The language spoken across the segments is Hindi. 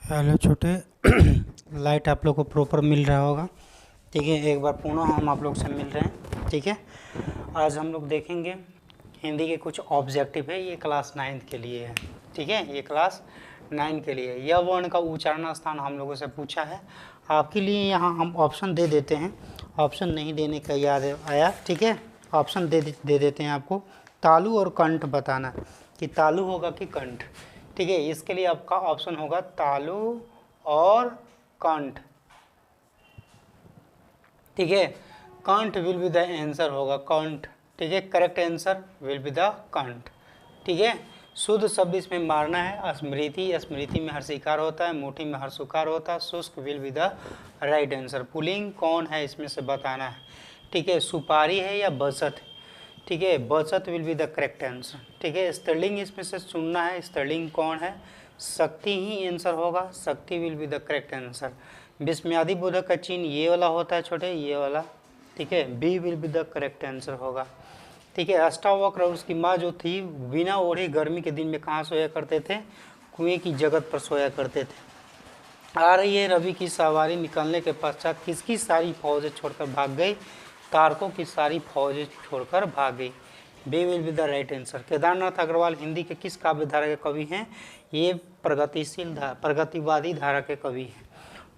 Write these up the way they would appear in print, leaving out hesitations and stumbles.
हेलो छोटे। लाइट आप लोग को प्रॉपर मिल रहा होगा, ठीक है। एक बार पुनः हम आप लोग से मिल रहे हैं, ठीक है। आज हम लोग देखेंगे हिंदी के कुछ ऑब्जेक्टिव है, ये क्लास 9th के लिए है, ठीक है। ये क्लास 9 के लिए यह वर्ण का उच्चारण स्थान हम लोगों से पूछा है। आपके लिए यहाँ हम ऑप्शन दे देते हैं, ऑप्शन नहीं देने का याद आया, ठीक है। ऑप्शन दे देते हैं आपको। तालु और कंठ बताना कि तालु होगा कि कंठ, ठीक है। इसके लिए आपका ऑप्शन होगा तालु और कंठ, ठीक है। कंठ विल बी द आंसर होगा, कंठ, ठीक है। Correct answer will be the कंठ, ठीक है। शुद्ध शब्द इसमें मारना है स्मृति, स्मृति में हर्षिकार होता है, मुठी में हर्षुकार होता है। शुष्क will be the right answer. Pulling कौन है इसमें से बताना है, ठीक है। सुपारी है या बचत, ठीक है। बचत will be the correct answer, ठीक है। स्त्रीलिंग इसमें से चुनना है, स्त्रीलिंग कौन है, शक्ति ही आंसर होगा, Shakti will be the correct answer. विस्मयादि बोधक का चिन्ह ये वाला होता है छोटे, ये वाला, ठीक है। B will be the correct answer होगा, ठीक है। अष्टावक्र और उसकी माँ जो थी बिना ओढ़े गर्मी के दिन में कहाँ सोया करते थे, कुएं की जगत पर सोया करते थे। आ रही है रवि की सवारी निकलने के पश्चात किसकी सारी फौजें छोड़कर भाग गई, तारकों की सारी फौजें छोड़कर भाग गई। B will be the right answer. Kedarnath Agrawal Hindi के किस काव्य धारा के कवि हैं, ये प्रगतिशील प्रगतिवादी धारा के कवि हैं।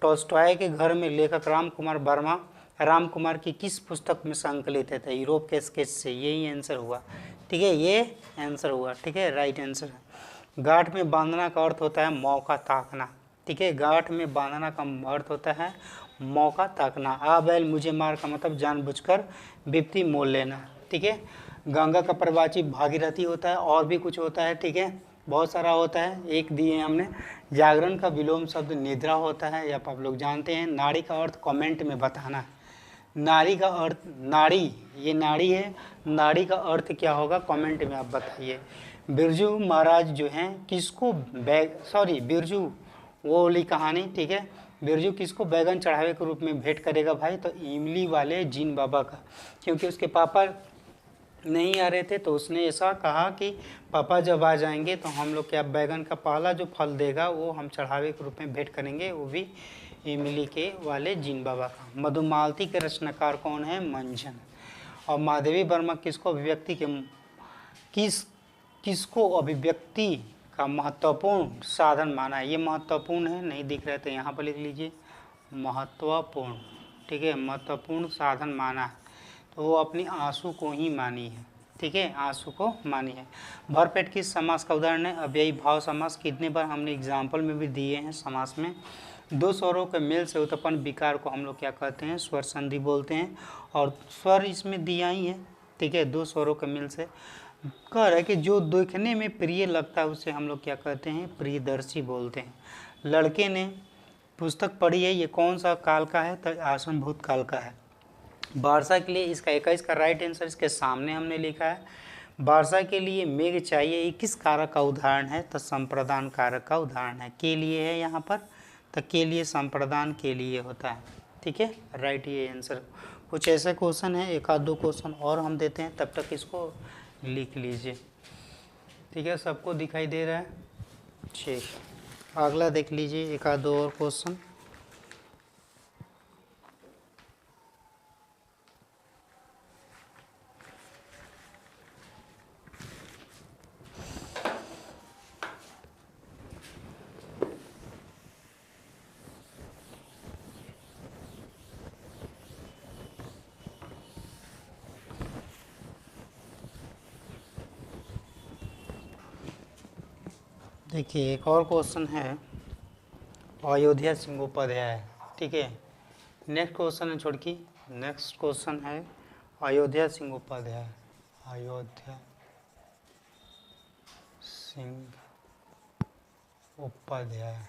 टॉल्स्टॉय के घर में लेखक राम कुमार की किस पुस्तक में संकलित थे, यूरोप के स्केच से, यही आंसर हुआ, ठीक है। ये आंसर हुआ, ठीक है, राइट आंसर है। गांठ में बांधना का अर्थ होता है मौका ताकना, ठीक है। गांठ में बांधना का अर्थ होता है मौका ताकना। आ बैल मुझे मार का मतलब जानबूझकर विपत्ति मोल लेना, ठीक है। गंगा का प्रवाची भागीरथी होता है, और भी कुछ होता है, ठीक है, बहुत सारा होता है, एक दिए हमने। जागरण का विलोम शब्द निद्रा होता है, या आप लोग जानते हैं। नाड़ी का अर्थ कमेंट में बताना है। नारी का अर्थ, नाड़ी, ये नाड़ी है, नाड़ी का अर्थ क्या होगा कमेंट में आप बताइए। बिरजू महाराज जो हैं किसको बिरजू वो वाली कहानी, ठीक है। बिरजू किसको बैगन चढ़ावे के रूप में भेंट करेगा भाई, तो इमली वाले जीन बाबा का, क्योंकि उसके पापा नहीं आ रहे थे, तो उसने ऐसा कहा कि पापा जब आ जाएंगे तो हम लोग क्या बैगन का पहला जो फल देगा वो हम चढ़ावे के रूप में भेंट करेंगे, वो भी इमली के वाले जीन बाबा का। मधुमालती के रचनाकार कौन है, मंजन। और महादेवी वर्मा किसको अभिव्यक्ति के किसको अभिव्यक्ति का महत्वपूर्ण साधन माना है, ये महत्वपूर्ण है, नहीं दिख रहा तो यहाँ पर लिख लीजिए महत्वपूर्ण, ठीक है, महत्वपूर्ण साधन माना है, तो वो अपनी आंसू को ही मानी है, ठीक है, आंसू को मानी है। भरपेट किस समास का उदाहरण है, अव्ययी भाव समास, कितने बार हमने एग्जाम्पल में भी दिए हैं। समास में दो स्वरों के मेल से उत्पन्न विकार को हम लोग क्या कहते हैं, स्वर संधि बोलते हैं, और स्वर इसमें दिया ही है, ठीक है। दो स्वरों के मेल से कह रहा है कि जो देखने में प्रिय लगता है उसे हम लोग क्या कहते हैं, प्रियदर्शी बोलते हैं। लड़के ने पुस्तक पढ़ी है, ये कौन सा काल का है, तो आसन भूत काल का है। वार्षा के लिए इसका 21 का राइट आंसर इसके सामने हमने लिखा है। वार्षा के लिए मेघ चाहिए, ये किस कारक का उदाहरण है, तो संप्रदान कारक का उदाहरण है। के लिए है यहाँ पर, तो के लिए संप्रदान के लिए होता है, ठीक है, राइट ये आंसर। कुछ ऐसे क्वेश्चन है, एक आध दो क्वेश्चन और हम देते हैं, तब तक इसको लिख लीजिए, ठीक है। सबको दिखाई दे रहा है, ठीक। अगला देख लीजिए, एक आध दो और क्वेश्चन। देखिए एक और क्वेश्चन है, अयोध्या सिंहोपाध्याय, ठीक है। नेक्स्ट क्वेश्चन है छोड़की, नेक्स्ट क्वेश्चन है अयोध्या सिंहोपाध्याय, अयोध्या सिंह उपाध्याय,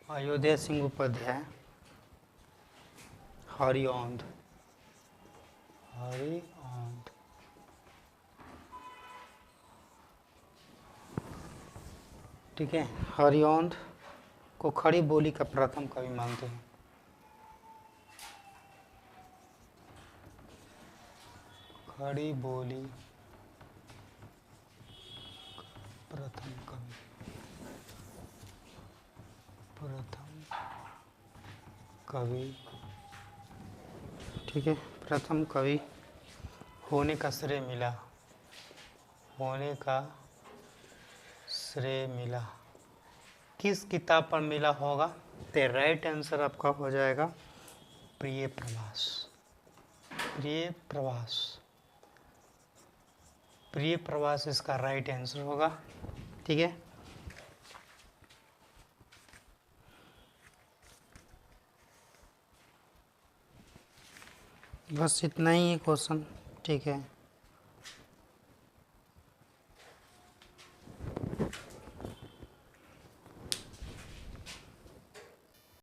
अयोध्या सिंह उपाध्याय, हरिऔंध, हरिऔंध, ठीक है। हरिऔंध को खड़ी बोली का प्रथम कवि मानते हैं। खड़ी बोली प्रथम कवि, कवि, ठीक है, प्रथम कवि होने का श्रेय मिला, होने का श्रेय मिला किस किताब पर मिला होगा? तो राइट आंसर आपका हो जाएगा प्रिय प्रवास। प्रिय प्रवास, प्रिय प्रवास इसका राइट आंसर होगा। ठीक है, बस इतना ही है क्वेश्चन। ठीक है।